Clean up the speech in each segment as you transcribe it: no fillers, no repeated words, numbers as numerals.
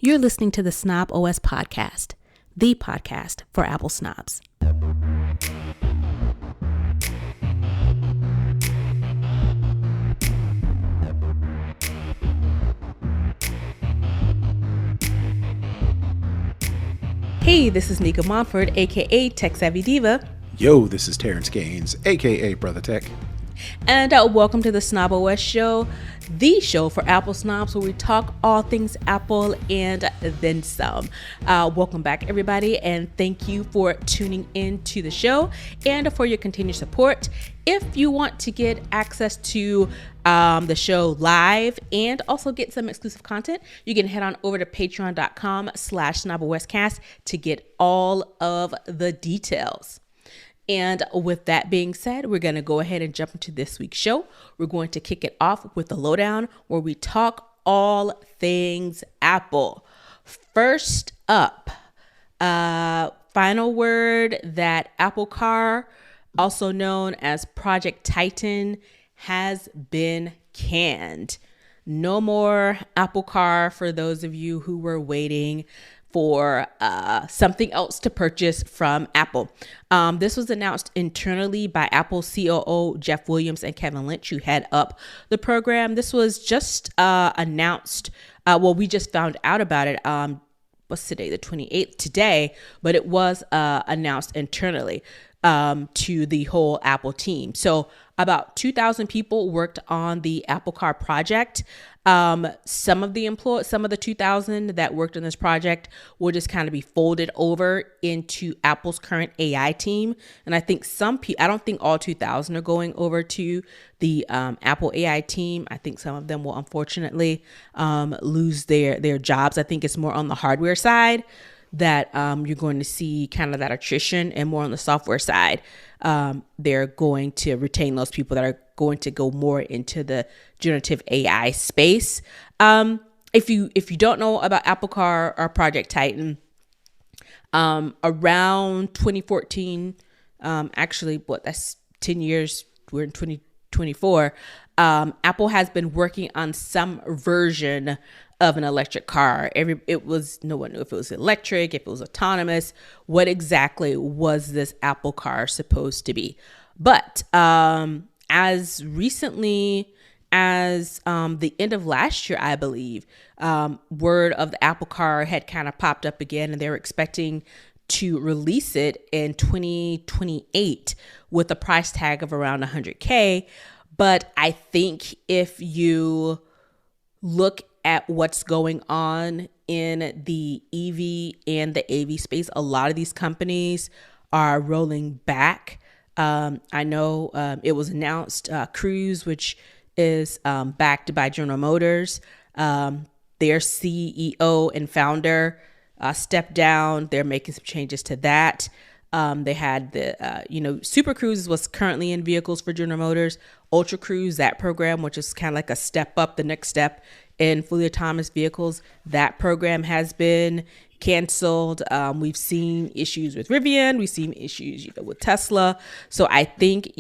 You're listening to the Snob OS podcast, the podcast for Apple snobs. Hey, this is Nika Montford, aka Tech Savvy Diva. Yo, this is Terrence Gaines, aka Brother Tech. And welcome to the Snob OS show, the show for Apple snobs where we talk all things Apple and then some. Welcome back, everybody, and thank you for tuning in to the show and for your continued support. If you want to get access to the show live and also get some exclusive content, you can head on over to patreon.com/snobOScast to get all of the details. And with that being said, we're going to go ahead and jump into this week's show. We're going to kick it off with the Lowdown, where we talk all things Apple. First up, final word that Apple Car, also known as Project Titan, has been canned. No more Apple Car for those of you who were waiting for something else to purchase from Apple. This was announced internally by Apple COO Jeff Williams and Kevin Lynch, who head up the program. This was just announced. We just found out about it. What's today? The 28th today, but it was announced internally to the whole Apple team. So about 2,000 people worked on the Apple Car project. Some of the 2,000 that worked on this project will just kind of be folded over into Apple's current AI team. And I think I don't think all 2,000 are going over to the Apple AI team. I think some of them will unfortunately lose their jobs. I think it's more on the hardware side that you're going to see kind of that attrition, and more on the software side, they're going to retain those people that are going to go more into the generative AI space. If you don't know about Apple Car or Project Titan, around 2014, that's 10 years, we're in 2024, Apple has been working on some version of an electric car. No one knew if it was electric, if it was autonomous, what exactly was this Apple Car supposed to be. But as recently as the end of last year, I believe, word of the Apple Car had kind of popped up again, and they were expecting to release it in 2028 with a price tag of around $100K. But I think if you look at what's going on in the EV and the AV space, a lot of these companies are rolling back. I know it was announced Cruise, which is backed by General Motors, their CEO and founder stepped down. They're making some changes to that. They had the, Super Cruise was currently in vehicles for General Motors. Ultra Cruise, that program, which is kind of like a step up, the next step in fully autonomous vehicles, that program has been canceled. We've seen issues with Rivian. We've seen issues with Tesla. So I think,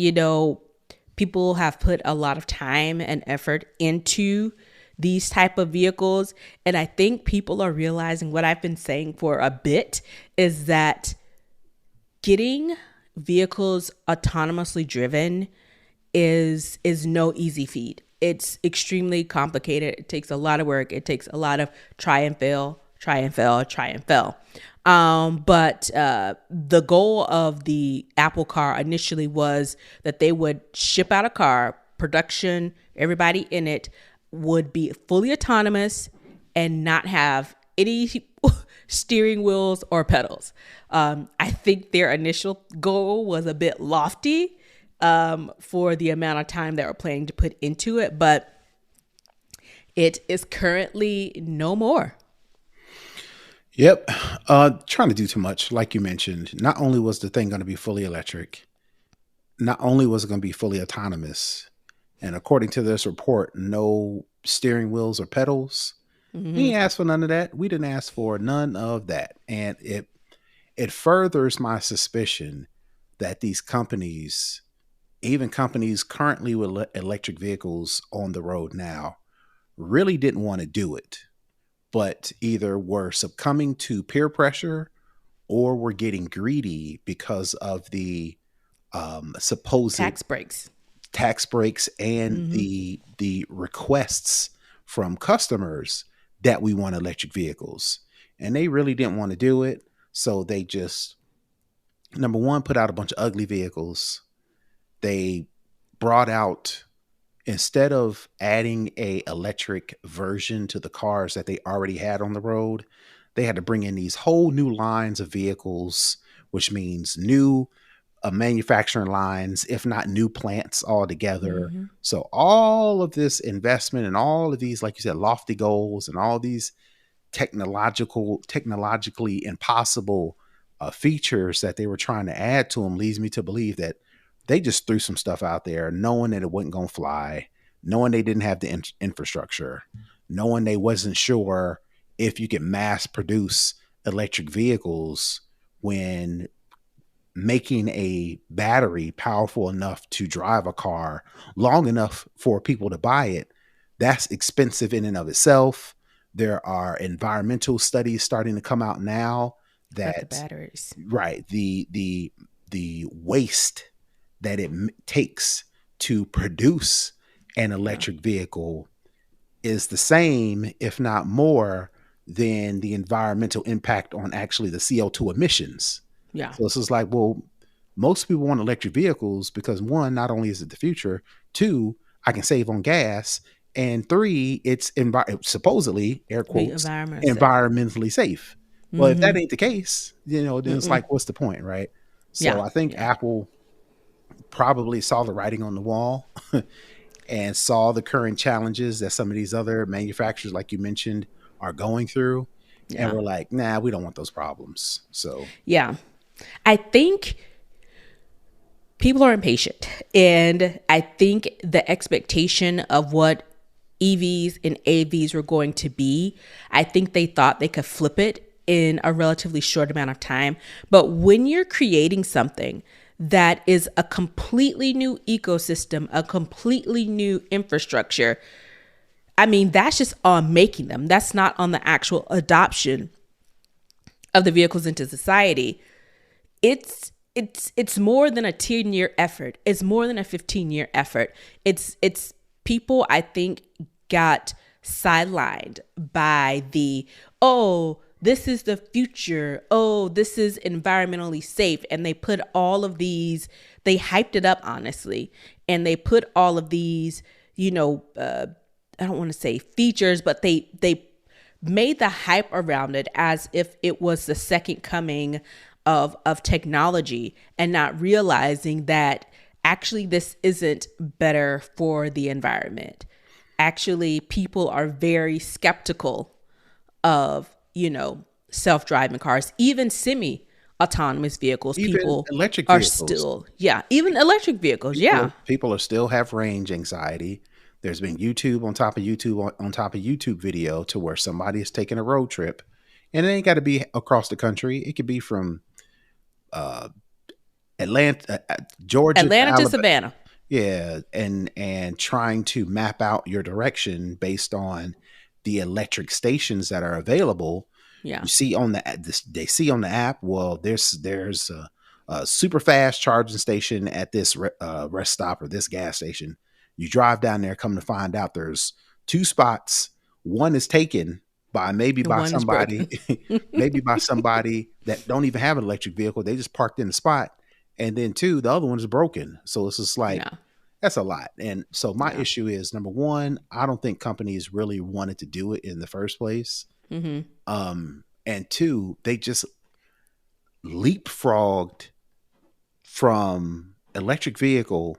people have put a lot of time and effort into these type of vehicles. And I think people are realizing what I've been saying for a bit is that getting vehicles autonomously driven is no easy feat. It's extremely complicated. It takes a lot of work. It takes a lot of try and fail. But the goal of the Apple Car initially was that they would ship out a car, production, everybody in it would be fully autonomous and not have any steering wheels or pedals. I think their initial goal was a bit lofty for the amount of time they were planning to put into it, but it is currently no more. Yep. Trying to do too much. Like you mentioned, not only was the thing going to be fully electric, not only was it going to be fully autonomous, and according to this report, no steering wheels or pedals. Mm-hmm. We didn't ask for none of that. We didn't ask for none of that. And it furthers my suspicion that these companies, even companies currently with electric vehicles on the road now, really didn't want to do it. but either were succumbing to peer pressure or were getting greedy because of the supposed Tax breaks. tax breaks and Mm-hmm. the requests from customers that we want electric vehicles. And they really didn't want to do it. So they just, number one, put out a bunch of ugly vehicles. They brought out, instead of adding a electric version to the cars that they already had on the road, they had to bring in these whole new lines of vehicles, which means new manufacturing lines, if not new plants altogether. Mm-hmm. So all of this investment and all of these, like you said, lofty goals and all these technologically impossible features that they were trying to add to them leads me to believe that they just threw some stuff out there knowing that it wasn't going to fly, knowing they didn't have the infrastructure, knowing they wasn't sure if you could mass produce electric vehicles when making a battery powerful enough to drive a car long enough for people to buy it, that's expensive in and of itself. There are environmental studies starting to come out now For the that, batteries. right, the waste that it takes to produce an Yeah. electric vehicle is the same, if not more, than the environmental impact on actually the CO2 emissions. Yeah. So it's just like, well, most people want electric vehicles because, one, not only is it the future, two, I can save on gas, and three, it's supposedly, air Be quotes, environmental safe. environmentally safe. Well, if that Mm-hmm. ain't the case, then it's Mm-mm. like, what's the point, right? So Yeah. I think Yeah. Apple probably saw the writing on the wall and saw the current challenges that some of these other manufacturers, like you mentioned, are going through. And Yeah. we're like, nah, we don't want those problems. So, Yeah. I think people are impatient. And I think the expectation of what EVs and AVs were going to be, I think they thought they could flip it in a relatively short amount of time. But when you're creating something that is a completely new ecosystem, a completely new infrastructure, I mean, that's just on making them. That's not on the actual adoption of the vehicles into society. It's more than a 10-year effort. It's more than a 15-year effort. It's people, I think, got sidelined by the, oh, this is the future, oh, this is environmentally safe, and they put all of these, they hyped it up, honestly, and they put all of these, I don't want to say features, but they made the hype around it as if it was the second coming of technology, and not realizing that actually this isn't better for the environment. Actually, people are very skeptical of, self-driving cars, even semi-autonomous vehicles. even People electric are vehicles, still, yeah, even electric vehicles. Yeah. people are still have range anxiety. There's been YouTube on top of YouTube on top of YouTube video to where somebody is taking a road trip, and it ain't got to be across the country. It could be from uh, Atlanta, Georgia to Atlanta to Alabama. Savannah. Yeah, and trying to map out your direction based on the electric stations that are available. Yeah. You see on they see on the app, well, there's a super fast charging station at this rest stop or this gas station. You drive down there, come to find out there's two spots. One is taken by And one is broken. maybe by somebody that don't even have an electric vehicle. They just parked in the spot, and then two, the other one is broken. So it's just like, Yeah. that's a lot. And so my Yeah. issue is, number one, I don't think companies really wanted to do it in the first place. Mm-hmm. And two, they just leapfrogged from electric vehicle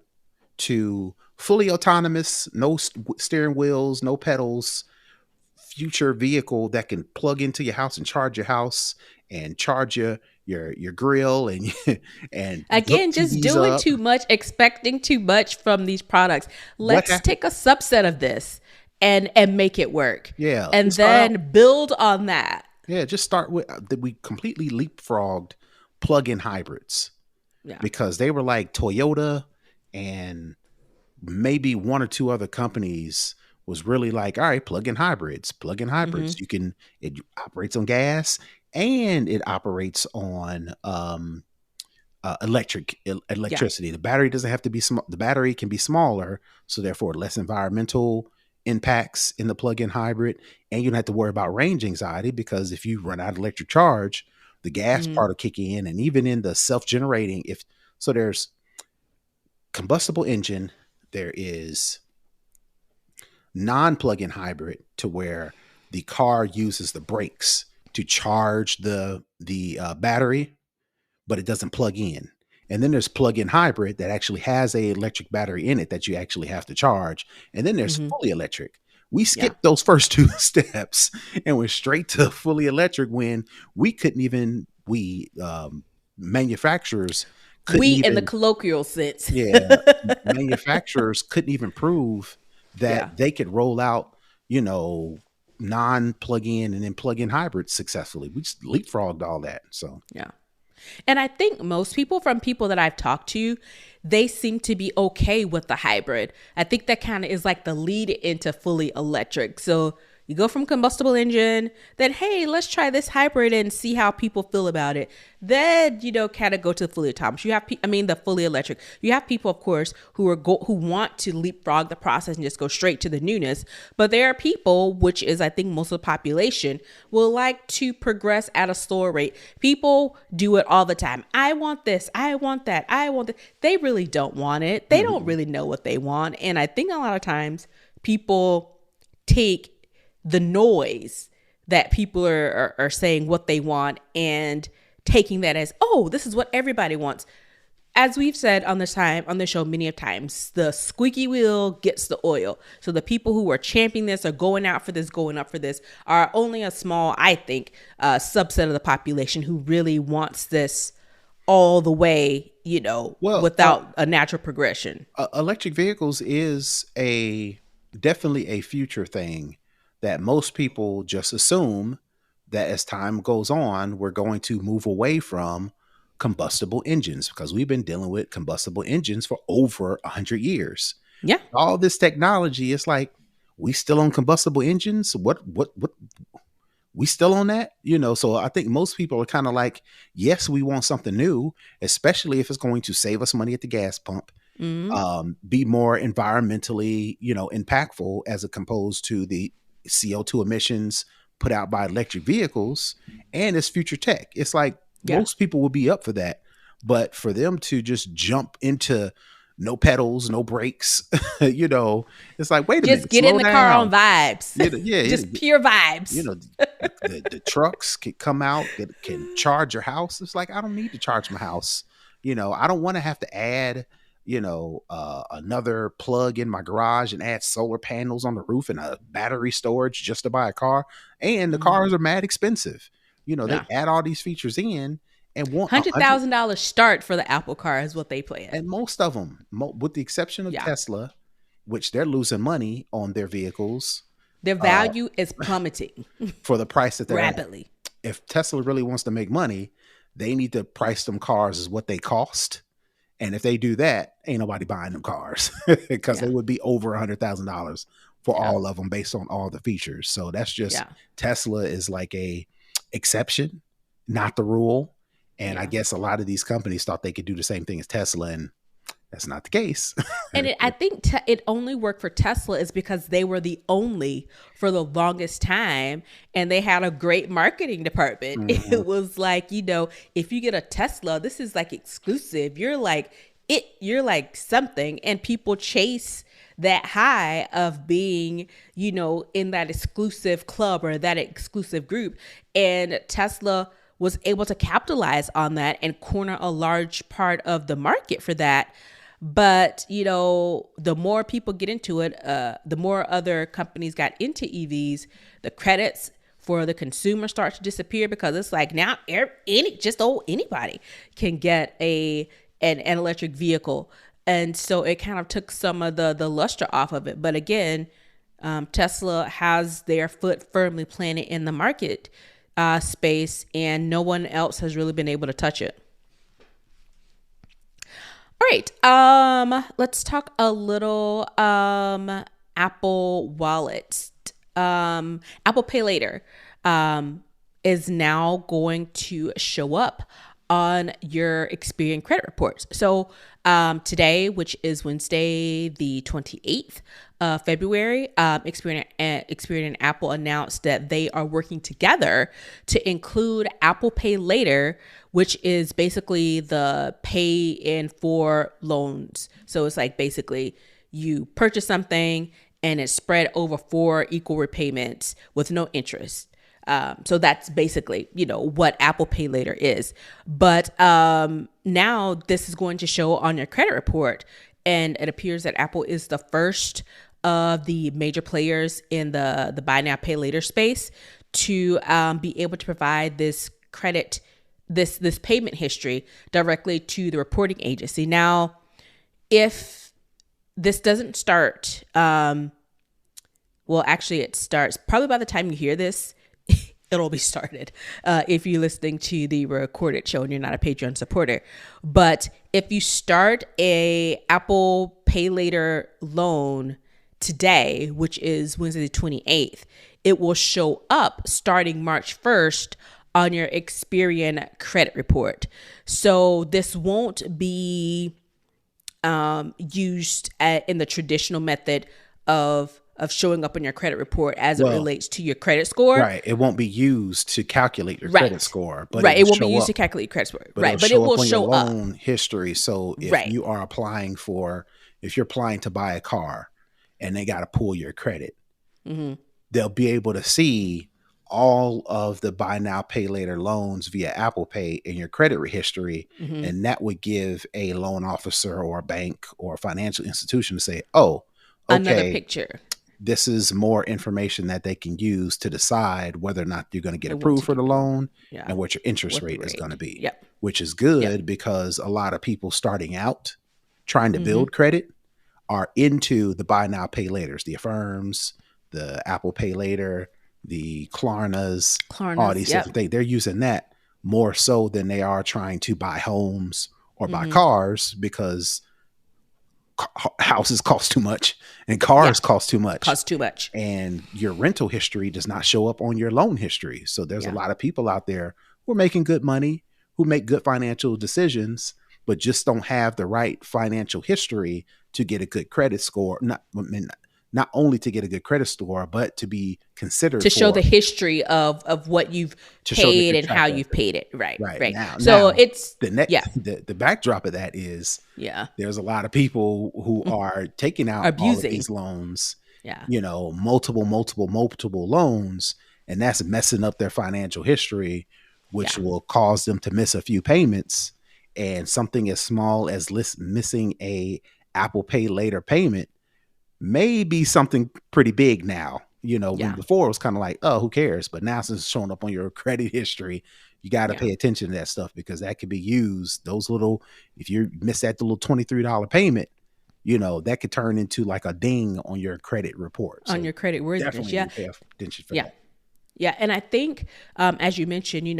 to fully autonomous, no steering wheels, no pedals, future vehicle that can plug into your house and charge your house and charge your grill and and hook Again, just TVs doing up. too much, expecting too much from these products. What Let's happened? take a subset of this and make it work. Yeah, And let's start out. then build on that. Yeah, just start with that. We completely leapfrogged plug-in hybrids Yeah. because they were like Toyota and maybe one or two other companies was really like, all right, plug-in hybrids, plug-in hybrids. Mm-hmm. It operates on gas and it operates on Yeah. electricity. The battery doesn't have to be small. The battery can be smaller, so therefore less environmental impacts in the plug-in hybrid, and you don't have to worry about range anxiety because if you run out of electric charge, the gas Mm-hmm. part will kick in, and even in the self-generating, if so, there's combustible engine, there is non-plug-in hybrid to where the car uses the brakes to charge the battery, but it doesn't plug in. And then there's plug-in hybrid that actually has a electric battery in it that you actually have to charge. And then there's Mm-hmm. fully electric. We Yeah. skipped those first two steps and went straight to fully electric when we couldn't even manufacturers couldn't We in the even colloquial sense. yeah, manufacturers couldn't even prove Yeah. that they could roll out, you know, non-plug-in and then plug-in hybrids successfully. We just leapfrogged all that. So Yeah. And I think most people, from people that I've talked to, they seem to be okay with the hybrid. I think that kind of is like the lead into fully electric. So you go from combustible engine, then, hey, let's try this hybrid and see how people feel about it. Then, kind of go to the fully autonomous. You have, the fully electric. You have people, of course, who want to leapfrog the process and just go straight to the newness. But there are people, which is, I think, most of the population, will like to progress at a slower rate. People do it all the time. I want this. I want that. I want that. They really don't want it. They don't really know what they want. And I think a lot of times people take the noise that people are saying what they want and taking that as, oh, this is what everybody wants. As we've said on the show many of times, the squeaky wheel gets the oil. So the people who are championing this or going up for this are only a small, I think, subset of the population who really wants this all the way, well, without a natural progression. electric vehicles is definitely a future thing that most people just assume that as time goes on, we're going to move away from combustible engines because we've been dealing with combustible engines for over 100 years. Yeah. All this technology, it's like we still on combustible engines. What we still on that? So I think most people are kind of like, yes, we want something new, especially if it's going to save us money at the gas pump, be more environmentally, impactful as opposed to the CO2 emissions put out by electric vehicles, and it's future tech. It's like most people will be up for that, but for them to just jump into no pedals, no brakes, it's like, wait a minute, just get in the car on vibes. Just pure vibes. The trucks can come out, can charge your house. It's like, I don't need to charge my house. I don't want to have to add another plug in my garage and add solar panels on the roof and a battery storage just to buy a car. And the cars are mad expensive. They add all these features in and want $100,000 start for the Apple car is what they plan. And most of them, with the exception of Tesla, which they're losing money on their vehicles. Their value is plummeting for the price that they're rapidly. If Tesla really wants to make money, they need to price them cars as what they cost. And if they do that, ain't nobody buying them cars because they would be over $100,000 for all of them based on all the features. So that's just Tesla is like a exception, not the rule. And I guess a lot of these companies thought they could do the same thing as Tesla, and that's not the case. And I think it only worked for Tesla is because they were the only for the longest time, and they had a great marketing department. It was like, if you get a Tesla, this is like exclusive. You're like something, and people chase that high of being, in that exclusive club or that exclusive group. And Tesla was able to capitalize on that and corner a large part of the market for that. But, the more people get into it, the more other companies got into EVs, the credits for the consumer start to disappear because it's like now anybody can get an electric vehicle. And so it kind of took some of the luster off of it. But again, Tesla has their foot firmly planted in the market space, and no one else has really been able to touch it. All right. Let's talk a little Apple Wallet, Apple Pay Later, is now going to show up on your Experian credit reports. So today, which is Wednesday, the 28th of February, Experian and Apple announced that they are working together to include Apple Pay Later, which is basically the pay in for loans. So it's like basically you purchase something and it's spread over 4 equal repayments with no interest. So that's basically, what Apple Pay Later is. But now this is going to show on your credit report. And it appears that Apple is the first of the major players in the buy now, pay later space to be able to provide this credit, this payment history directly to the reporting agency. Now, if this doesn't start, well, actually it starts probably by the time you hear this, it'll be started if you're listening to the recorded show and you're not a Patreon supporter. But if you start a Apple Pay Later loan today, which is Wednesday the 28th, it will show up starting March 1st on your Experian credit report. So this won't be used in the traditional method of showing up on your credit report as it relates to your credit score. Right. It won't be used to calculate your credit score. But it won't be used to calculate your credit score. But it will show up on your loan history. So if you are if you're applying to buy a car and they got to pull your credit, they'll be able to see all of the buy now, pay later loans via Apple Pay in your credit history. And that would give a loan officer or a bank or a financial institution to say, oh, okay, another picture. This is more information that they can use to decide whether or not you're going to get approved for the loan and what your interest rate is going to be, which is good because a lot of people starting out trying to build credit are into the buy now, pay laters, the Affirms, the Apple Pay Later, the Klarnas, all these different things. They're using that more so than they are trying to buy homes or buy cars because houses cost too much and cars cost too much. And your rental history does not show up on your loan history. So there's a lot of people out there who are making good money, who make good financial decisions, but just don't have the right financial history to get a good credit score. Not only to get a good credit score, but to be considered to show the history of what you've paid and how you've paid it. Right. Now, it's the backdrop of that is there's a lot of people who are taking out all of these loans, multiple loans, and that's messing up their financial history, which will cause them to miss a few payments. And something as small as missing a Apple Pay Later payment may be something pretty big now. When before it was kind of like, oh, who cares? But now since it's showing up on your credit history, you got to pay attention to that stuff because that could be used. If you miss that little $23 payment, that could turn into like a ding on your credit report. On your credit worthiness. Definitely pay attention for that. Yeah. And I think, as you mentioned,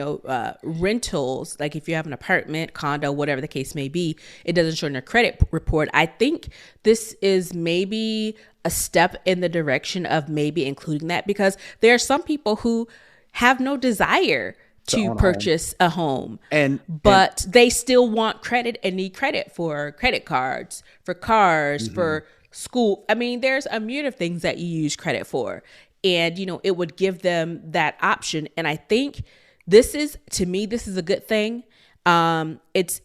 rentals, like if you have an apartment, condo, whatever the case may be, it doesn't show in your credit report. I think this is maybe a step in the direction of maybe including that because there are some people who have no desire to purchase a home, but they still want credit and need credit for credit cards, for cars, for school. I mean, there's a myriad of things that you use credit for. And, it would give them that option. And I think this is a good thing. It's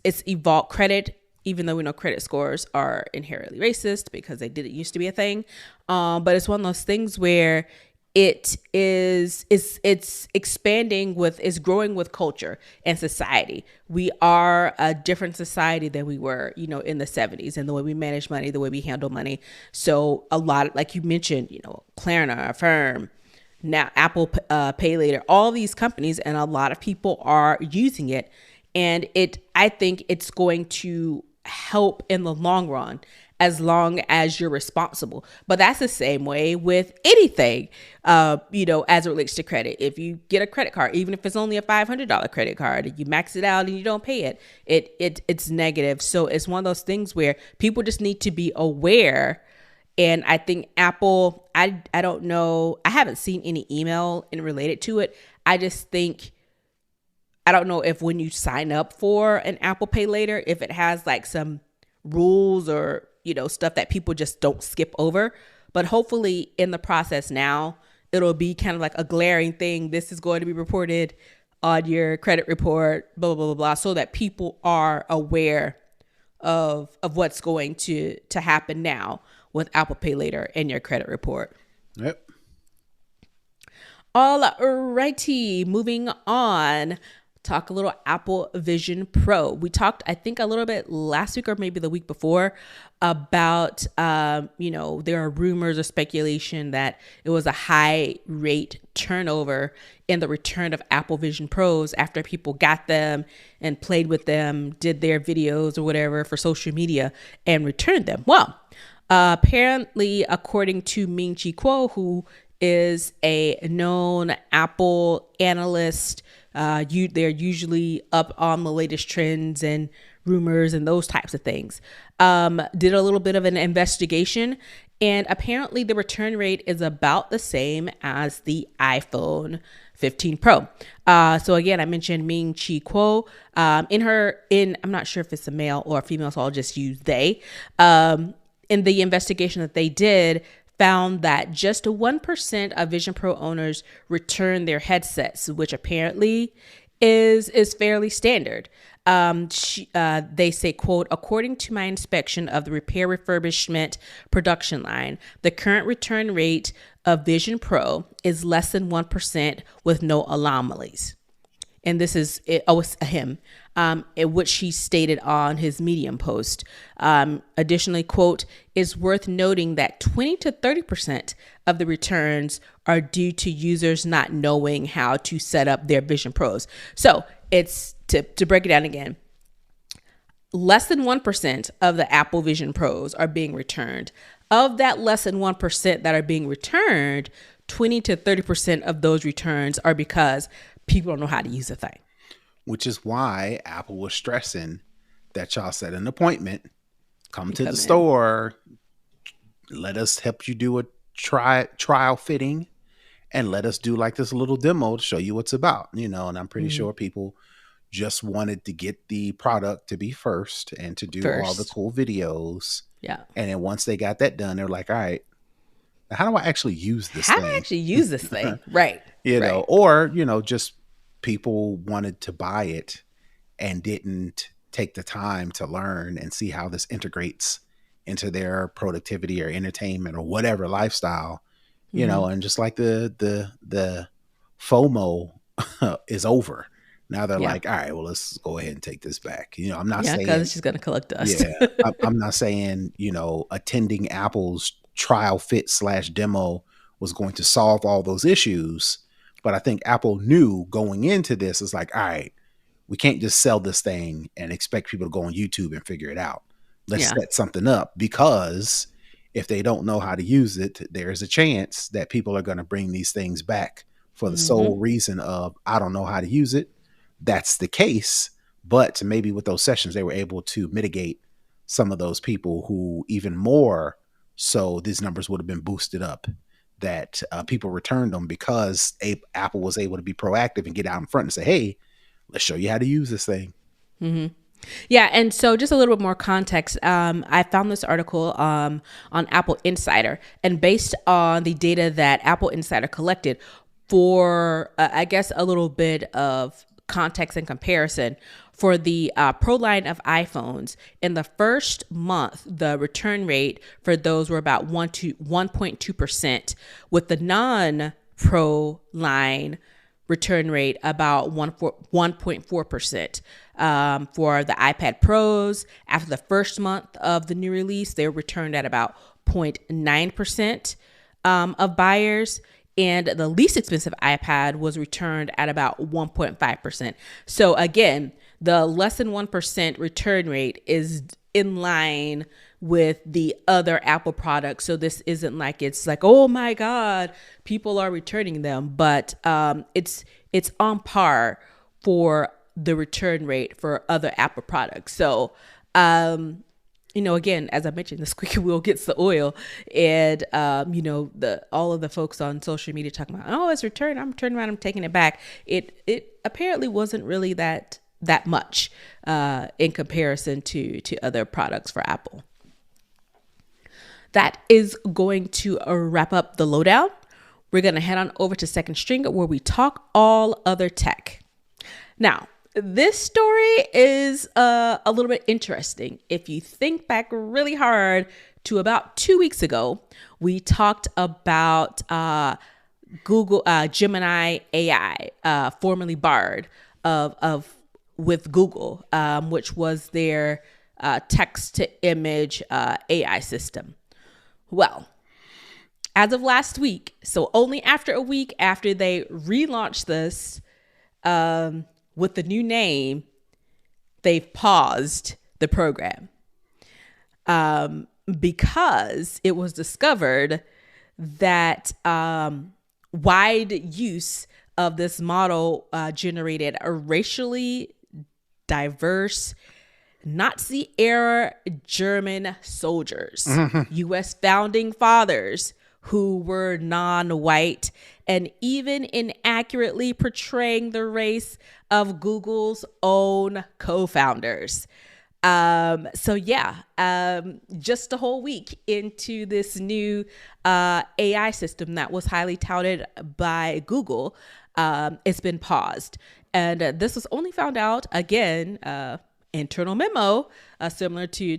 evolved credit, even though we know credit scores are inherently racist because they didn't used to be a thing. But it's one of those things where it's expanding it's growing with culture and society. We are a different society than we were, in the 70s, and the way we manage money, the way we handle money. So a lot, like you mentioned, Klarna, Affirm, now Apple Pay Later, all these companies, and a lot of people are using it. And I think it's going to help in the long run, as long as you're responsible. But that's the same way with anything, as it relates to credit. If you get a credit card, even if it's only a $500 credit card, you max it out and you don't pay it's negative. So it's one of those things where people just need to be aware And I think Apple, I don't know, I haven't seen any email in related to it. I just think, I don't know if when you sign up for an Apple Pay Later, if it has like some rules or, stuff that people just don't skip over. But hopefully in the process now, it'll be kind of like a glaring thing. This is going to be reported on your credit report, blah, blah, blah, blah, so that people are aware of what's going to happen now with Apple Pay Later and your credit report. Yep. All righty, moving on. Talk a little Apple Vision Pro. We talked, I think, a little bit last week or maybe the week before about, there are rumors or speculation that it was a high rate turnover in the return of Apple Vision Pros after people got them and played with them, did their videos or whatever for social media and returned them. Well, apparently, according to Ming-Chi Kuo, who is a known Apple analyst, they're usually up on the latest trends and rumors and those types of things. Did a little bit of an investigation, and apparently the return rate is about the same as the iPhone 15 Pro. So again, I mentioned Ming-Chi Kuo. I'm not sure if it's a male or a female, so I'll just use they. In the investigation that they did, found that just 1% of Vision Pro owners return their headsets, which apparently is fairly standard. They say, quote, according to my inspection of the repair refurbishment production line, the current return rate of Vision Pro is less than 1% with no anomalies. And this is it's him, which he stated on his Medium post. Additionally, quote, it's worth noting that 20 to 30% of the returns are due to users not knowing how to set up their Vision Pros. So it's to break it down again. Less than 1% of the Apple Vision Pros are being returned. Of that less than 1% that are being returned, 20 to 30% of those returns are because people don't know how to use the thing. Which is why Apple was stressing that y'all set an appointment, come to the store, let us help you do a trial fitting, and let us do like this little demo to show you what's about, and I'm pretty sure people just wanted to get the product to be first and to do all the cool videos. Yeah. And then once they got that done, they're like, all right, how do I actually use this thing? How do I actually use this thing? Right. know, or, just people wanted to buy it and didn't take the time to learn and see how this integrates into their productivity or entertainment or whatever lifestyle, and just like the FOMO is over. Now they're like, all right, well, let's go ahead and take this back. I'm not saying because it's just going to collect dust. I'm not saying, attending Apple's trial fit / demo was going to solve all those issues. But I think Apple knew going into this is like, all right, we can't just sell this thing and expect people to go on YouTube and figure it out. Let's set something up, because if they don't know how to use it, there's a chance that people are going to bring these things back for the sole reason of, I don't know how to use it. That's the case. But maybe with those sessions, they were able to mitigate some of those people who even more so these numbers would have been boosted up, that people returned them because Apple was able to be proactive and get out in front and say, hey, let's show you how to use this thing. Mm-hmm. Yeah. And so just a little bit more context. I found this article on Apple Insider, and based on the data that Apple Insider collected for, I guess, a little bit of context and comparison for the Pro line of iPhones. In the first month, the return rate for those were about 1.2%, with the non-Pro line return rate about 1.4%. For the iPad Pros, after the first month of the new release, they were returned at about 0.9% of buyers. And the least expensive iPad was returned at about 1.5%. So again, the less than 1% return rate is in line with the other Apple products. So this isn't like it's like, oh my God, people are returning them, but it's on par for the return rate for other Apple products. So again, as I mentioned, the squeaky wheel gets the oil, and the all of the folks on social media talking about, oh, it's returned. I'm turning around. I'm taking it back. It apparently wasn't really that much in comparison to other products for Apple. That is going to wrap up the lowdown. We're going to head on over to Second String, where we talk all other tech. Now, this story is a little bit interesting. If you think back really hard to about 2 weeks ago, we talked about Google Gemini AI, formerly Bard with Google, which was their text to image AI system. Well, as of last week, so only after a week after they relaunched this with the new name, they've paused the program because it was discovered that wide use of this model generated a racially diverse Nazi-era German soldiers, U.S. founding fathers who were non-white, and even inaccurately portraying the race of Google's own co-founders. Just a whole week into this new AI system that was highly touted by Google, it's been paused. And this was only found out, again, internal memo, similar to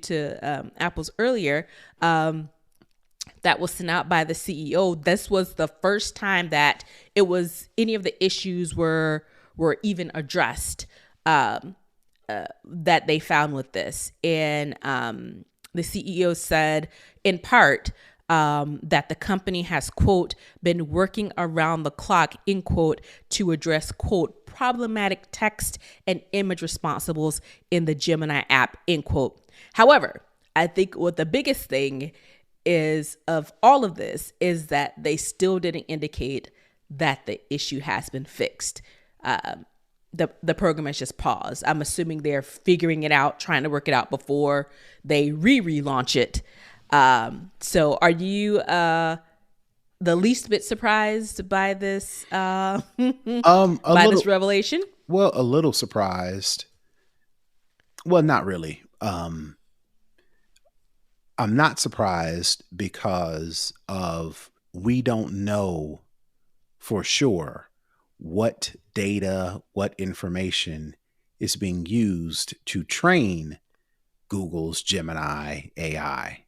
Apple's earlier, that was sent out by the CEO. This was the first time that it was any of the issues were even addressed that they found with this. And the CEO said, in part, that the company has, quote, been working around the clock, end quote, to address, quote, problematic text and image responsibles in the Gemini app, end quote. However, I think what the biggest thing is of all of this is that they still didn't indicate that the issue has been fixed. The program has just paused. I'm assuming they're figuring it out, trying to work it out before they relaunch it. So are you the least bit surprised by this this revelation? Well, a little surprised. Well, not really. I'm not surprised because of we don't know for sure what data, what information is being used to train Google's Gemini AI.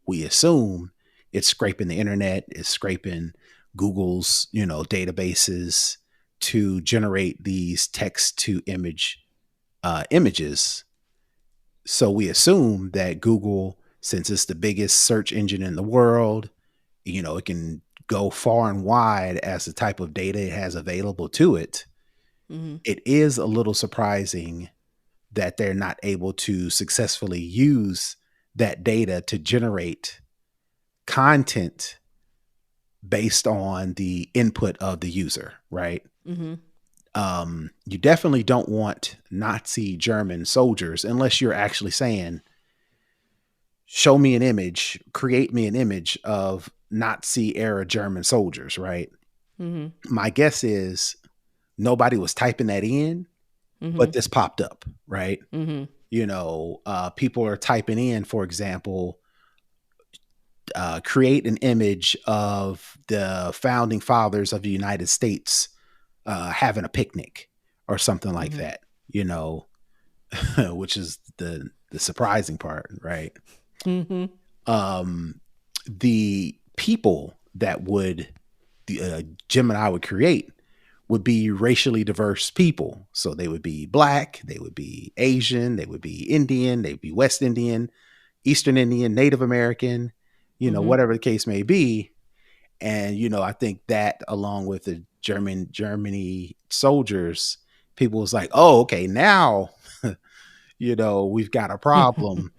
We assume it's scraping the internet, it's scraping Google's, databases to generate these text to image images. So we assume that Google, since it's the biggest search engine in the world, it can go far and wide as the type of data it has available to it. Mm-hmm. It is a little surprising that they're not able to successfully use that data to generate content based on the input of the user, right? Mm-hmm. You definitely don't want Nazi German soldiers unless you're actually saying, show me an image, create me an image of Nazi era German soldiers, right? Mm-hmm. My guess is nobody was typing that in, but this popped up, right? Mm-hmm. People are typing in, for example, create an image of the founding fathers of the United States having a picnic or something like that, which is the surprising part, right? Mm-hmm. The people that the Gemini would create would be racially diverse people. So they would be Black, they would be Asian, they would be Indian, they'd be West Indian, Eastern Indian, Native American, whatever the case may be. And, I think that along with the Germany soldiers, people was like, oh, okay, now, we've got a problem,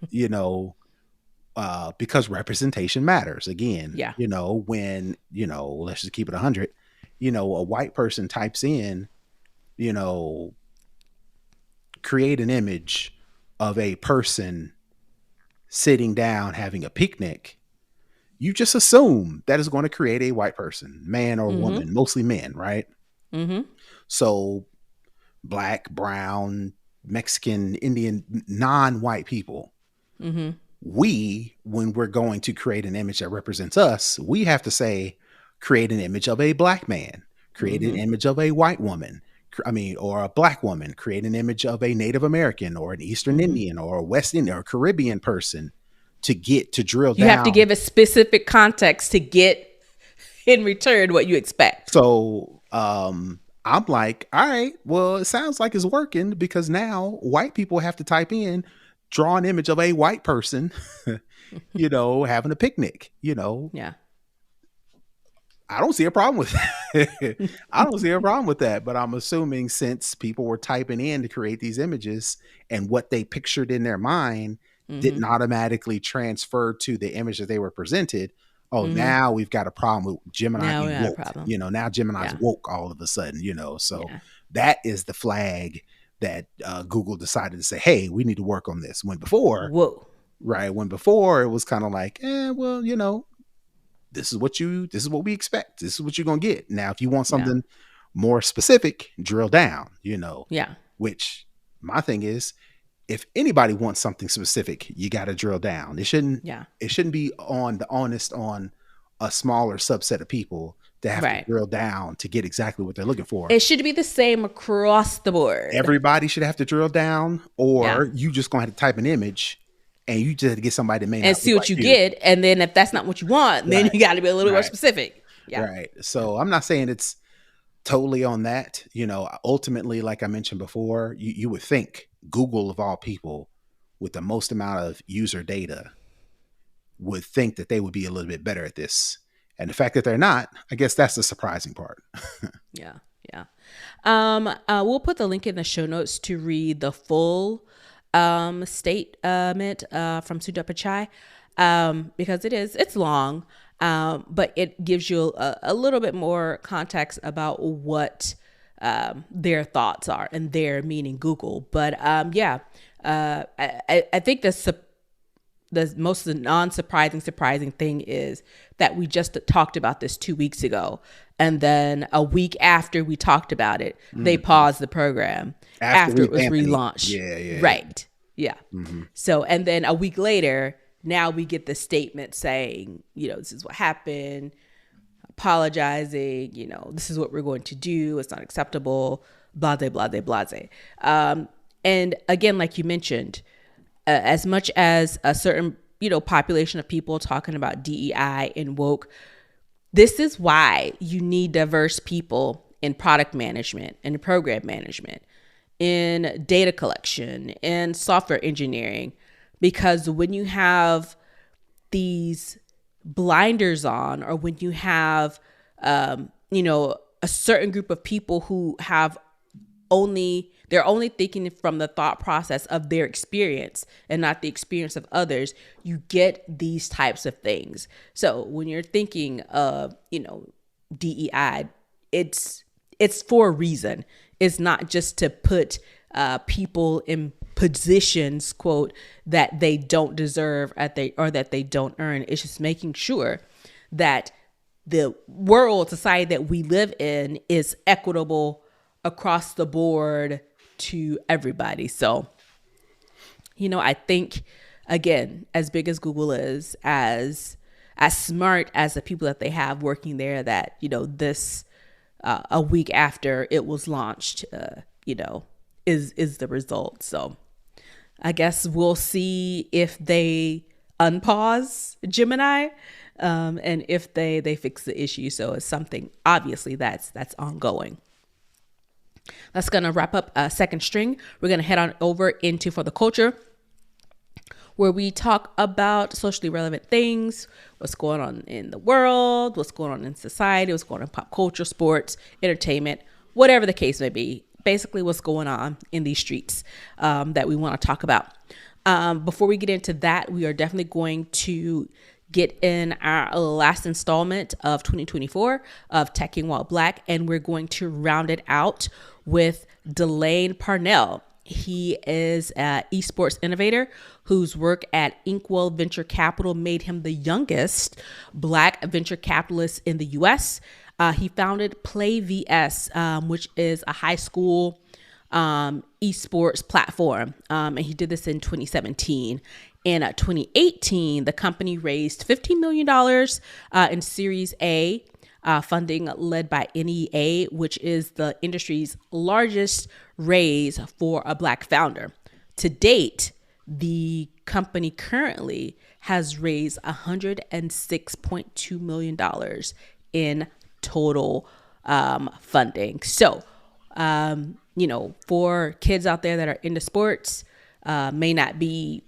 because representation matters again. Yeah. When, let's just keep it 100, a white person types in, create an image of a person sitting down having a picnic, you just assume that is going to create a white person, man or woman, mostly men, right? So black, brown, Mexican, Indian, non-white people. We, when we're going to create an image that represents us, we have to say, create an image of a black man, create an image of a white woman, or a black woman, create an image of a Native American or an Eastern Indian or a West Indian or a Caribbean person to drill down. You have to give a specific context to get in return what you expect. So I'm like, all right, well, it sounds like it's working, because now white people have to type in, draw an image of a white person, having a picnic, Yeah. I don't see a problem with that. I don't see a problem with that. But I'm assuming since people were typing in to create these images and what they pictured in their mind didn't automatically transfer to the image that they were presented. Oh, now we've got a problem with Gemini being woke. Now Gemini's woke all of a sudden, So that is the flag that Google decided to say, hey, we need to work on this. When before, when before it was kind of like, this is what we expect. This is what you're going to get. Now, if you want something more specific, drill down, which my thing is, if anybody wants something specific, you got to drill down. It shouldn't be on a smaller subset of people to have to drill down to get exactly what they're looking for. It should be the same across the board. Everybody should have to drill down, or you just going to have to type an image and you just have to get somebody to make and see what you get. And then if that's not what you want, then you got to be a little more specific. Yeah. Right. So I'm not saying it's totally on that. Ultimately, like I mentioned before, you would think Google, of all people, with the most amount of user data, would think that they would be a little bit better at this. And the fact that they're not, I guess that's the surprising part. Yeah. We'll put the link in the show notes to read the full statement from Sundar Pichai, because it's long, but it gives you a little bit more context about what their thoughts are, and their meaning Google. But I think the most surprising thing is that we just talked about this 2 weeks ago, and then a week after we talked about it, they paused the program after it was relaunched. Yeah. Right. Yeah. So, and then a week later, now we get the statement saying, this is what happened, apologizing, this is what we're going to do. It's not acceptable, blase, blase, blase. And again, like you mentioned, as much as a certain, population of people talking about DEI and woke, this is why you need diverse people in product management and program management, in data collection and software engineering, because when you have these blinders on, or when you have, a certain group of people who have they're only thinking from the thought process of their experience and not the experience of others, you get these types of things. So when you're thinking of, DEI, it's for a reason. It's not just to put people in positions, quote, that they don't deserve or that they don't earn. It's just making sure that the society that we live in is equitable across the board to everybody. So, I think, again, as big as Google is, as smart as the people that they have working there, that, this a week after it was launched, is the result. So I guess we'll see if they unpause Gemini, and if they fix the issue. So it's something, obviously, that's ongoing. That's going to wrap up Second String. We're going to head on over into For the Culture, where we talk about socially relevant things, what's going on in the world, what's going on in society, what's going on in pop culture, sports, entertainment, whatever the case may be. Basically what's going on in these streets that we want to talk about. Before we get into that, we are definitely going to get in our last installment of 2024 of Teching While Black, and we're going to round it out with Delane Parnell. He is an esports innovator whose work at Inkwell Venture Capital made him the youngest Black venture capitalist in the U.S. He founded Play VS, which is a high school esports platform, and he did this in 2017. In 2018, the company raised $15 million in Series A funding led by NEA, which is the industry's largest raise for a Black founder. To date, the company currently has raised $106.2 million in total funding. So, for kids out there that are into sports, may not be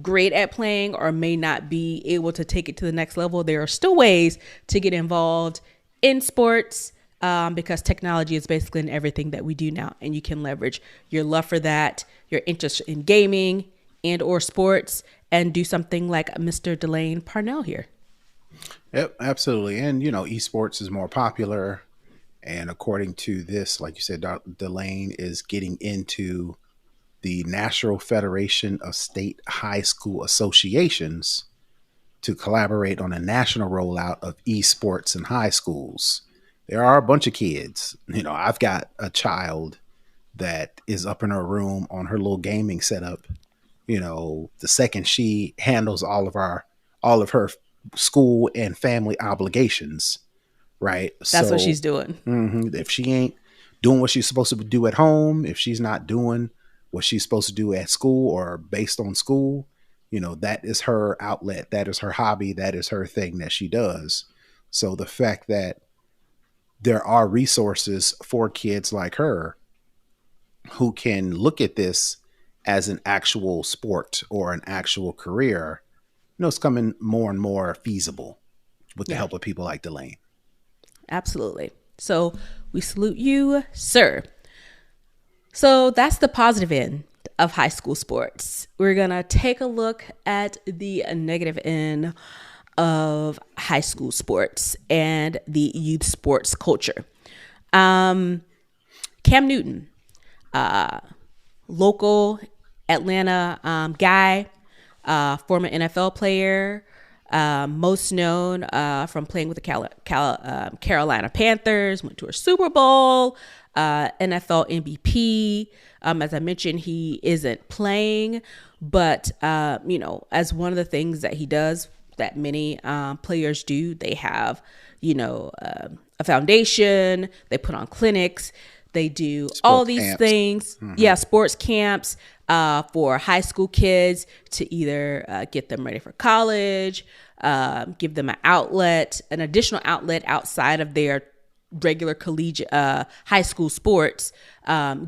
great at playing or may not be able to take it to the next level, there are still ways to get involved in sports because technology is basically in everything that we do now, and you can leverage your love for that, your interest in gaming and or sports, and do something like Mr. Delane Parnell here. Yep, absolutely. And esports is more popular, and according to this, like you said, Delane is getting into the National Federation of State High School Associations to collaborate on a national rollout of esports in high schools. There are a bunch of kids. I've got a child that is up in her room on her little gaming setup. The second she handles all of her school and family obligations, right? That's what she's doing. If she ain't doing what she's supposed to do at home, if she's not doing what she's supposed to do at school or based on school, that is her outlet. That is her hobby. That is her thing that she does. So the fact that there are resources for kids like her who can look at this as an actual sport or an actual career, it's coming more and more feasible with the help of people like Delane. Absolutely. So we salute you, sir. So that's the positive end of high school sports. We're going to take a look at the negative end of high school sports and the youth sports culture. Cam Newton, local Atlanta guy, former NFL player, most known from playing with the Carolina Panthers, went to a Super Bowl, NFL MVP. As I mentioned, he isn't playing, but, as one of the things that he does that many players do, they have, a foundation, they put on clinics, they do all these camps. Things. Mm-hmm. Yeah, sports camps for high school kids to either get them ready for college, give them an additional outlet outside of their regular collegiate high school sports,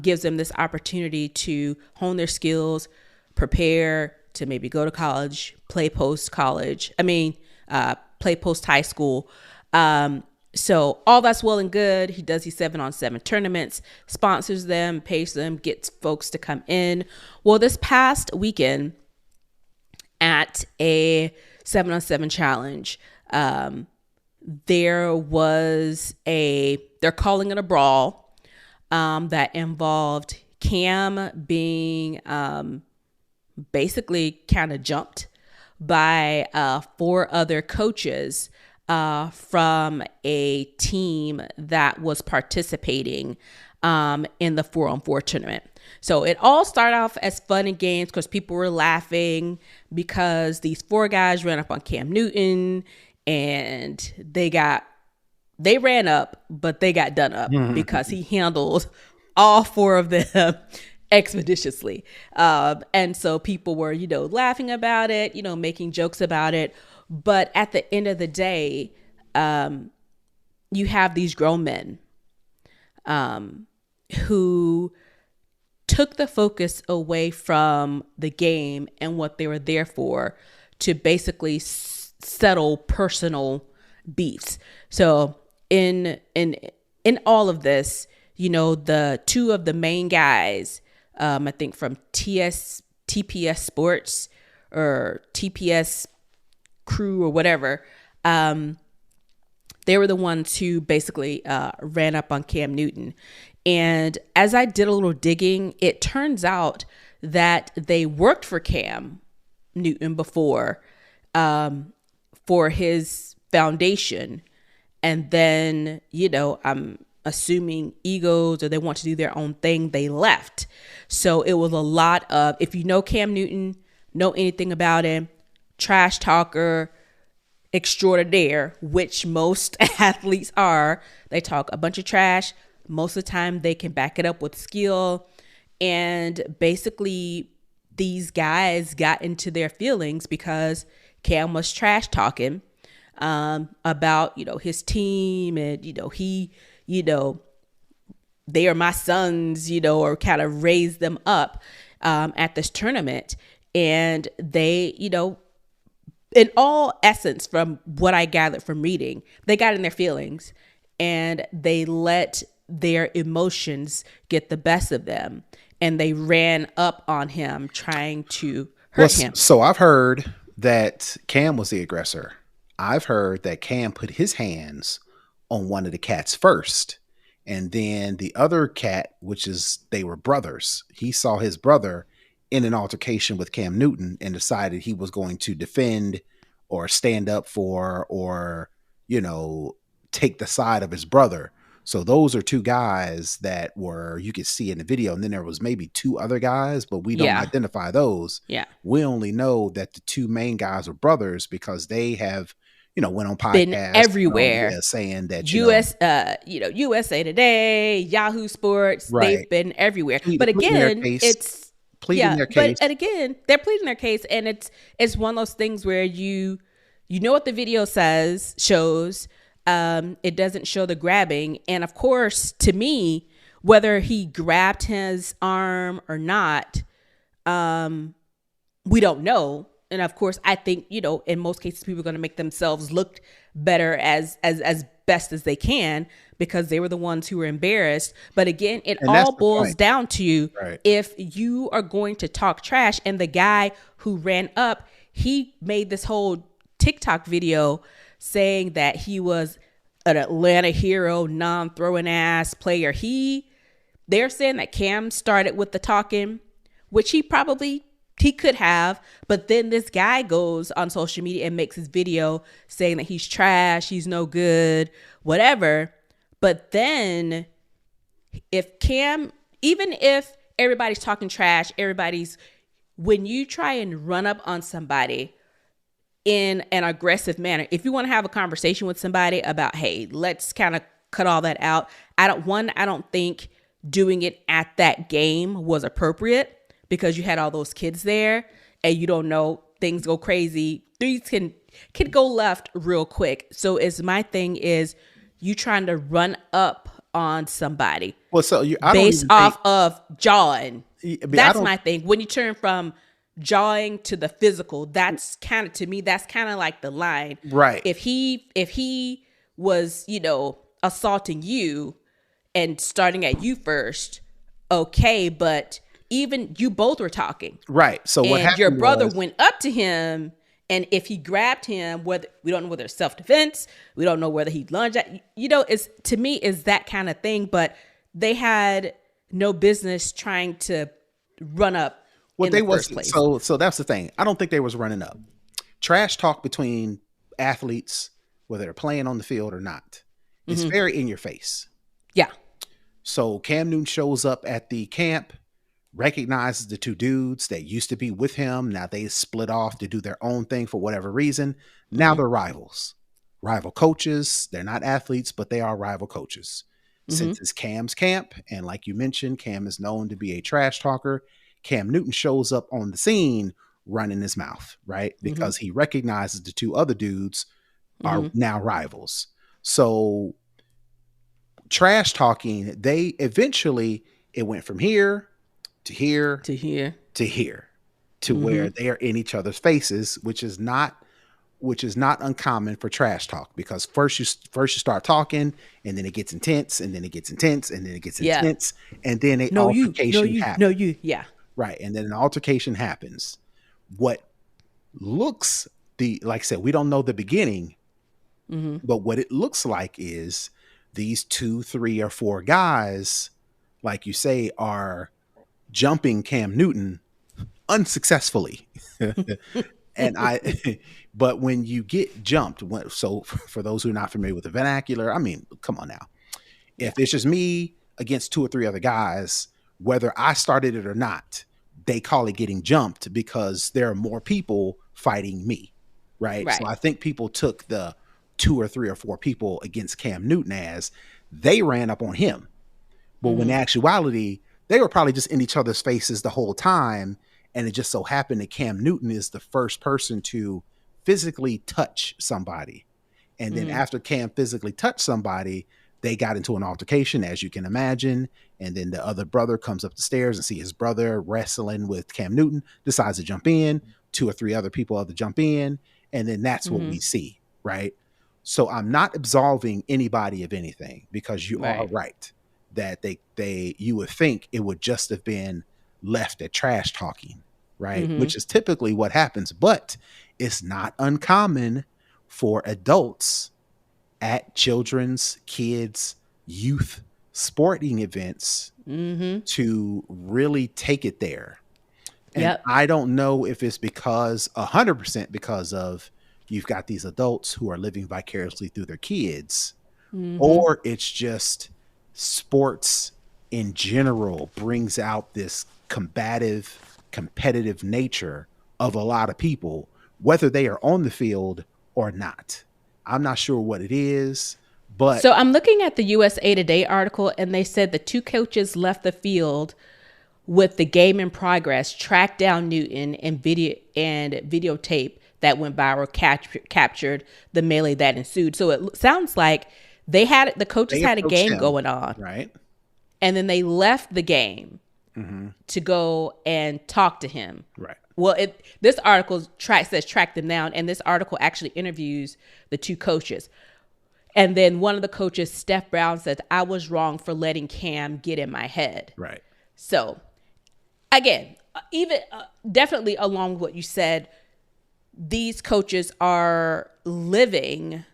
gives them this opportunity to hone their skills, prepare to maybe go to college, play post college. Play post high school. So all that's well and good. He does these 7-on-7 tournaments, sponsors them, pays them, gets folks to come in. Well, this past weekend at a 7-on-7 challenge, they're calling it a brawl that involved Cam being basically kind of jumped by 4 other coaches from a team that was participating in the 4-on-4 tournament. So it all started off as fun and games because people were laughing because these 4 guys ran up on Cam Newton and they ran up, but they got done up because he handled all 4 of them expeditiously. And so people were, laughing about it, making jokes about it. But at the end of the day, you have these grown men who took the focus away from the game and what they were there for to basically settle personal beefs. So in all of this, the 2 of the main guys, I think from TPS Sports or TPS Crew or whatever, they were the ones who basically ran up on Cam Newton. And as I did a little digging, it turns out that they worked for Cam Newton before, for his foundation. And then, I'm assuming egos, or they want to do their own thing, they left. So it was a lot of, if you know Cam Newton, know anything about him, trash talker extraordinaire, which most athletes are. They talk a bunch of trash. Most of the time they can back it up with skill. And basically these guys got into their feelings because Cam was trash talking about, his team, and, they are my sons, or kind of raised them up at this tournament. And they, in all essence, from what I gathered from reading, they got in their feelings and they let their emotions get the best of them. And they ran up on him trying to hurt him. So I've heard that Cam was the aggressor. I've heard that Cam put his hands on one of the cats first. And then the other cat, they were brothers. He saw his brother in an altercation with Cam Newton and decided he was going to defend or stand up for, or, take the side of his brother. So those are two guys that you could see in the video. And then there was maybe two other guys, but we don't identify those. Yeah. We only know that the two main guys are brothers because they have, went on podcasts, been everywhere, saying that, USA Today, Yahoo Sports, right. They've been everywhere. But again, it's pleading their case. But again, they're pleading their case, and it's one of those things where you know what the video shows. It doesn't show the grabbing, and of course, to me, whether he grabbed his arm or not, we don't know. And of course, I think, in most cases, people are going to make themselves look better as best as they can because they were the ones who were embarrassed. But again, it all boils down to if you are going to talk trash. And the guy who ran up, he made this whole TikTok video saying that he was an Atlanta hero, non-throwing ass player. They're saying that Cam started with the talking, which he could have, but then this guy goes on social media and makes his video saying that he's trash, he's no good, whatever. But then if Cam, even if everybody's talking trash, when you try and run up on somebody in an aggressive manner, if you want to have a conversation with somebody about, hey, let's kind of cut all that out. I don't think doing it at that game was appropriate, because you had all those kids there and you don't know, things go crazy. Things can go left real quick. So my thing is you trying to run up on somebody based off of jawing. That's my thing. When you turn from jawing to the physical, that's kind of, to me, that's kind of like the line. Right. If he was, assaulting you and starting at you first, okay, but even you both were talking. Right. So what happened, your brother went up to him, and if he grabbed him, we don't know whether it's self-defense, we don't know whether he lunged at, to me is that kind of thing, but they had no business trying to run up in the first place. So that's the thing. I don't think they was running up. Trash talk between athletes, whether they're playing on the field or not, is very in your face. Yeah. So Cam Newton shows up at the camp, recognizes the two dudes that used to be with him. Now they split off to do their own thing for whatever reason. Now they're rivals, rival coaches. They're not athletes, but they are rival coaches. Since it's Cam's camp, and like you mentioned, Cam is known to be a trash talker, Cam Newton shows up on the scene running his mouth, right? Because he recognizes the two other dudes are now rivals. So trash talking, they eventually, it went from here to here to here to here to where they are in each other's faces, which is not uncommon for trash talk, because first you start talking, and then it gets intense, and then it gets intense, and then it gets intense, and then an altercation happens. Right, and then an altercation happens. What looks like I said, we don't know the beginning, but what it looks like is these 2, 3, or 4 guys like you say, are jumping Cam Newton unsuccessfully. And but when you get jumped, so for those who are not familiar with the vernacular, I mean, come on now. Yeah. If it's just me against 2 or 3 other guys, whether I started it or not, they call it getting jumped because there are more people fighting me, right? So Right. I think people took the 2 or 3 or 4 people against Cam Newton as they ran up on him. But when in actuality, they were probably just in each other's faces the whole time. And it just so happened that Cam Newton is the first person to physically touch somebody. And then after Cam physically touched somebody, they got into an altercation, as you can imagine. And then the other brother comes up the stairs and see his brother wrestling with Cam Newton, decides to jump in. 2 or 3 other people other jump in. And then that's what we see, right? So I'm not absolving anybody of anything, because you are right that you would think it would just have been left at trash talking, right? Which is typically what happens, but it's not uncommon for adults at children's, kids, youth sporting events to really take it there. And I don't know if it's 100% because of you've got these adults who are living vicariously through their kids, or it's just sports in general brings out this combative, competitive nature of a lot of people, whether they are on the field or not. I'm not sure what it is, but So I'm looking at the USA Today article, and they said the 2 coaches left the field with the game in progress, tracked down Newton, and videotape that went viral captured the melee that ensued. So it sounds like the coaches had a game going on, right? And then they left the game to go and talk to him, right? Well, this article says track them down, and this article actually interviews the 2 coaches. And then one of the coaches, Steph Brown, says, "I was wrong for letting Cam get in my head." Right. So, again, even definitely along with what you said, these coaches are reliving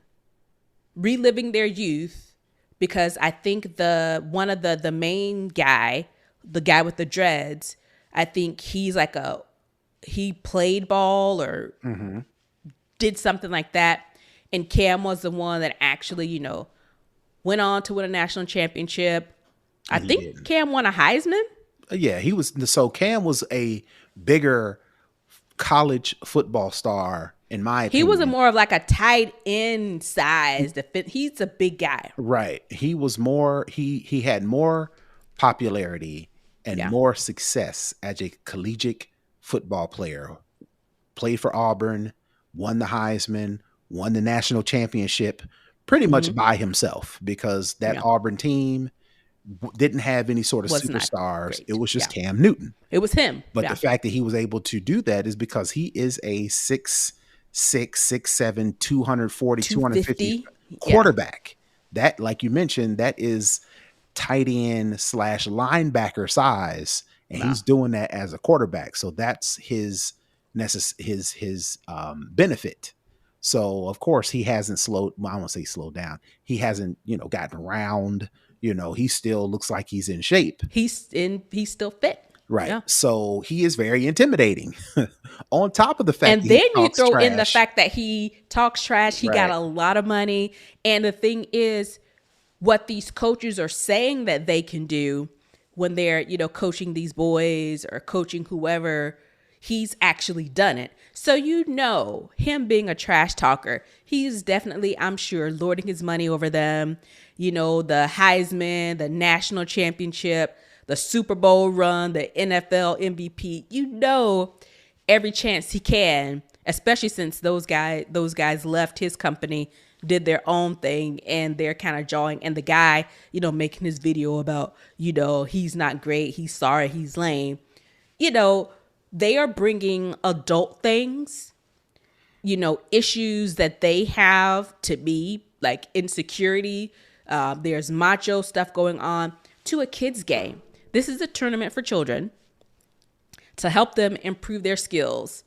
their youth, because I think one of the main guy, the guy with the dreads, I think he played ball or did something like that. And Cam was the one that actually, went on to win a national championship. I think Cam won a Heisman. Yeah, he was. So Cam was a bigger college football star, in my opinion. He was more of like a tight end size. He's a big guy. Right. He was more, he had more popularity and more success as a collegiate football player. Played for Auburn, won the Heisman, won the national championship pretty much by himself, because that Auburn team didn't have any sort of superstars. It was just Cam Newton. It was him. But the fact that he was able to do that is because he is a 6'6", 6'7", 240, 250 quarterback. That, like you mentioned, that is tight end / linebacker size, and he's doing that as a quarterback. So that's his benefit. So of course he hasn't slowed. Well, I won't say slowed down. He hasn't, gotten around. He still looks like he's in shape. He's still fit. Right. Yeah. So he is very intimidating. On top of the fact, and then you throw in the fact that he talks trash. He got a lot of money. And the thing is, what these coaches are saying that they can do when they're, coaching these boys or coaching whoever, he's actually done it. So, him being a trash talker, he's definitely, I'm sure, lording his money over them. The Heisman, the national championship, the Super Bowl run, the NFL MVP, every chance he can, especially since those guys left his company, did their own thing, and they're kind of jawing. And the guy, making his video about, he's not great, he's sorry, he's lame. They are bringing adult things, issues that they have to be like insecurity. There's macho stuff going on to a kid's game. This is a tournament for children to help them improve their skills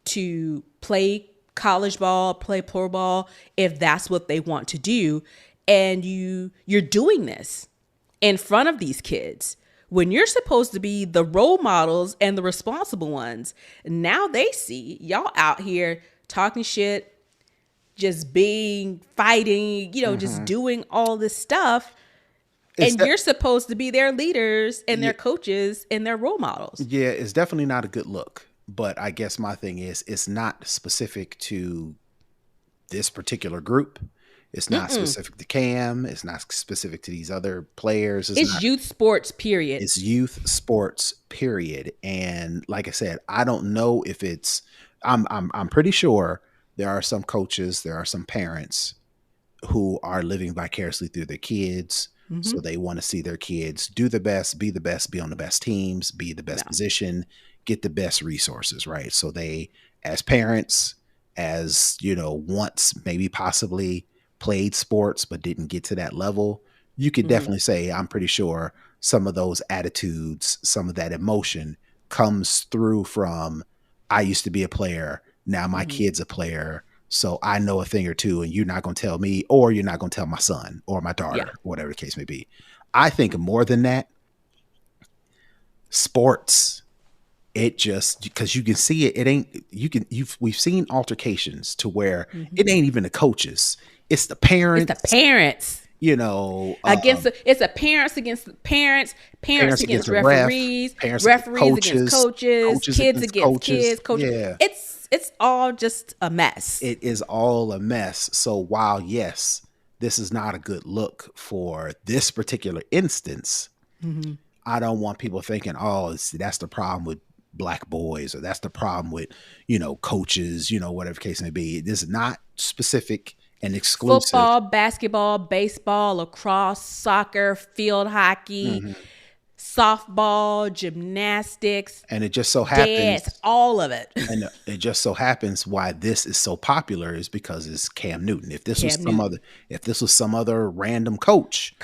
to play college ball, play pro ball, if that's what they want to do. And you're doing this. in front of these kids when you're supposed to be the role models and the responsible ones. Now they see y'all out here talking shit, just being, fighting, just doing all this stuff. It's And you're supposed to be their leaders and yeah, their coaches and their role models. yeah, it's definitely not a good look. But I guess my thing is, it's not specific to this particular group. It's not specific to Cam. It's not specific to these other players. It's youth sports, period. It's youth sports, period. And like I said, I don't know if it's. I'm pretty sure there are some coaches, there are some parents who are living vicariously through their kids. So they want to see their kids do the best, be on the best teams, be the best position, get the best resources, right? So they, as parents, as once maybe possibly played sports but didn't get to that level, you could definitely say, I'm pretty sure some of those attitudes, some of that emotion comes through from, I used to be a player, now my kid's a player, so I know a thing or two, and you're not going to tell me, or you're not going to tell my son or my daughter, whatever the case may be. I think more than that, sports, it just, because you can see it, we've seen altercations to where it ain't even the coaches, it's the parents. It's the parents. It's the parents against the parents against the referees, referees against coaches, kids against kids, coaches. Yeah. It's all just a mess. It is all a mess. So while, yes, this is not a good look for this particular instance, I don't want people thinking, oh, that's the problem with black boys, or that's the problem with, coaches, whatever case may be. It is not specific and exclusive. Football, basketball, baseball, lacrosse, soccer, field hockey, softball, gymnastics, and it just so happens, dance, all of it. And it just so happens why this is so popular is because it's Cam Newton. If this was some other random coach,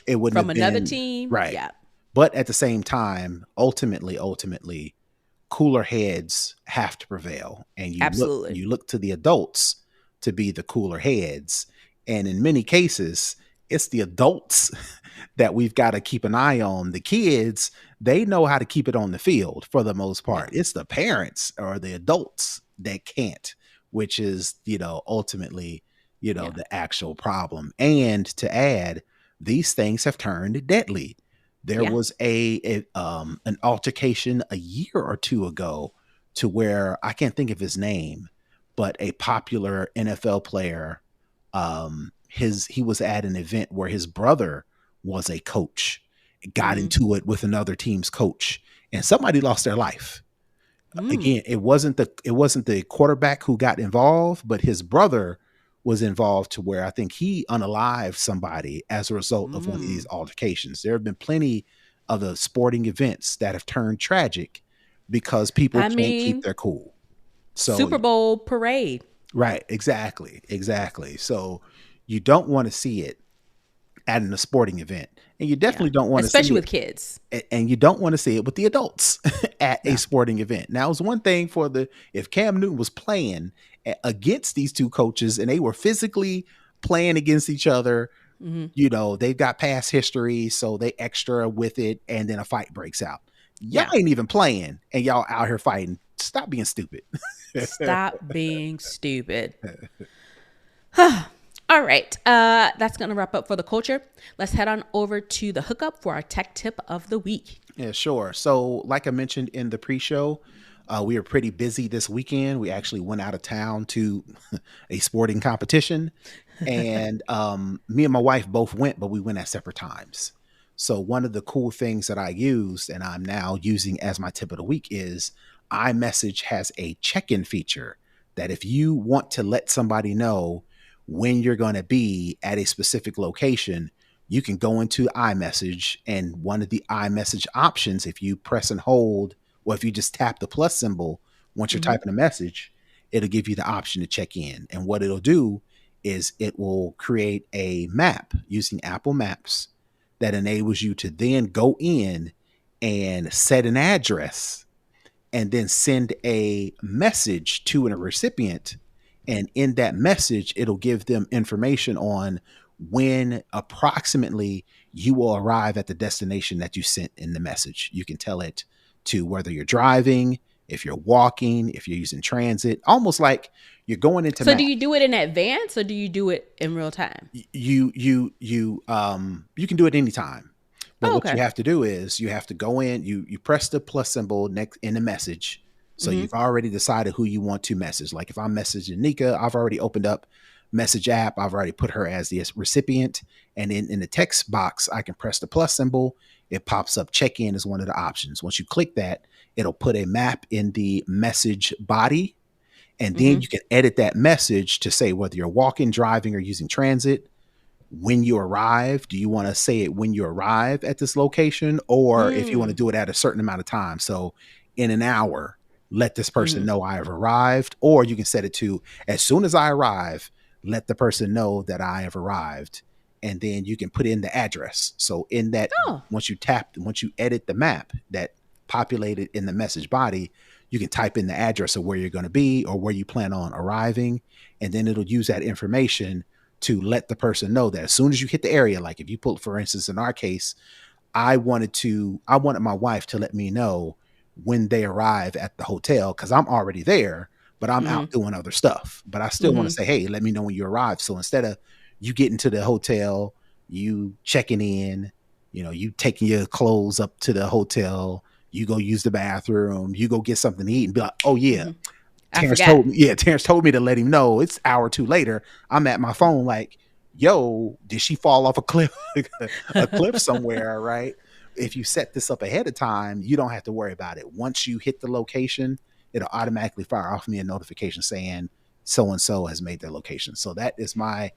it wouldn't from have another team, right? Yeah. But at the same time, ultimately, cooler heads have to prevail, and you look to the adults to be the cooler heads, and in many cases, it's the adults that we've got to keep an eye on. The kids, they know how to keep it on the field for the most part. It's the parents or the adults that can't, which is, ultimately, the actual problem. And to add, these things have turned deadly. There was an altercation a year or two ago to where, I can't think of his name, but a popular NFL player, he was at an event where his brother was a coach, got into it with another team's coach, and somebody lost their life. Again, it wasn't the quarterback who got involved, but his brother was involved, to where I think he unalived somebody as a result of one of these altercations. There have been plenty of the sporting events that have turned tragic because people can't keep their cool. So Super Bowl parade. Right. Exactly. So you don't want to see it at a sporting event, and you definitely don't want to see it, especially with kids, and you don't want to see it with the adults at a sporting event. Now, it's one thing if Cam Newton was playing against these two coaches and they were physically playing against each other, they've got past history, so they extra with it, and then a fight breaks out. Y'all ain't even playing, and y'all out here fighting. Stop being stupid. Stop being stupid. All right. That's going to wrap up for the culture. Let's head on over to the hookup for our tech tip of the week. Yeah, sure. So like I mentioned in the pre-show, we were pretty busy this weekend. We actually went out of town to a sporting competition, and me and my wife both went, but we went at separate times. So one of the cool things that I used, and I'm now using as my tip of the week, is iMessage has a check-in feature that if you want to let somebody know when you're going to be at a specific location, you can go into iMessage, and one of the iMessage options, if you press and hold, or if you just tap the plus symbol once you're typing a message, it'll give you the option to check in. And what it'll do is it will create a map using Apple Maps that enables you to then go in and set an address and then send a message to a recipient. And in that message, it'll give them information on when approximately you will arrive at the destination that you sent in the message. You can tell it to whether you're driving, if you're walking, if you're using transit, almost like you're going into So do you do it in advance or do you do it in real time? You can do it anytime. But Oh, what you okay. have to do is you have to go in, you press the plus symbol next in the message. So Mm-hmm. you've already decided who you want to message. Like if I'm messaging Nika, I've already opened up message app. I've already put her as the recipient. And in the text box, I can press the plus symbol. It pops up check in as one of the options. Once you click that, it'll put a map in the message body. And then Mm-hmm. you can edit that message to say whether you're walking, driving, or using transit. When you arrive, do you want to say it when you arrive at this location, or if you want to Mm. do it at a certain amount of time? So in an hour, let this person Mm-hmm. know I have arrived, or you can set it to as soon as I arrive, let the person know that I have arrived. And then you can put in the address. So in that, Oh. once you edit the map that populated in the message body, you can type in the address of where you're going to be or where you plan on arriving. And then it'll use that information to let the person know that as soon as you hit the area, like if you put, for instance, in our case, I wanted my wife to let me know when they arrive at the hotel because I'm already there, but I'm Mm-hmm. out doing other stuff. But I still want to Mm-hmm. say, hey, let me know when you arrive. So instead of you getting to the hotel, you checking in, you taking your clothes up to the hotel, you go use the bathroom, you go get something to eat and be like, oh yeah, Mm-hmm. I forgot. Terrence told me to let him know. It's an hour or two later. I'm at my phone like, yo, did she fall off a cliff, a cliff somewhere, right? If you set this up ahead of time, you don't have to worry about it. Once you hit the location, it'll automatically fire off me a notification saying so-and-so has made their location. So that is my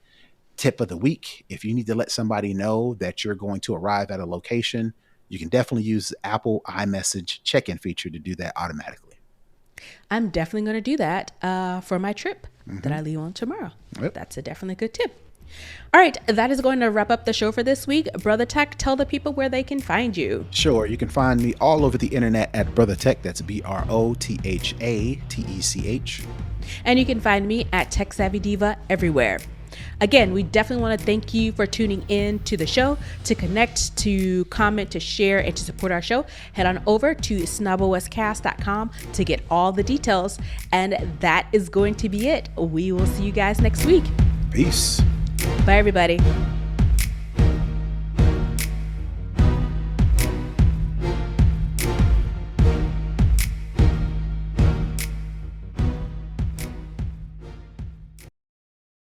tip of the week. If you need to let somebody know that you're going to arrive at a location, you can definitely use the Apple iMessage check-in feature to do that automatically. I'm definitely going to do that for my trip that Mm-hmm. I leave on tomorrow. Yep. That's a definitely good tip. All right, that is going to wrap up the show for this week. Brother Tech, tell the people where they can find you. Sure. You can find me all over the internet at Brother Tech. That's BROTHATECH. And you can find me at Tech Savvy Diva everywhere. Again, we definitely want to thank you for tuning in to the show. To connect, to comment, to share, and to support our show, head on over to snobblewestcast.com to get all the details. And that is going to be it. We will see you guys next week. Peace. Bye, everybody.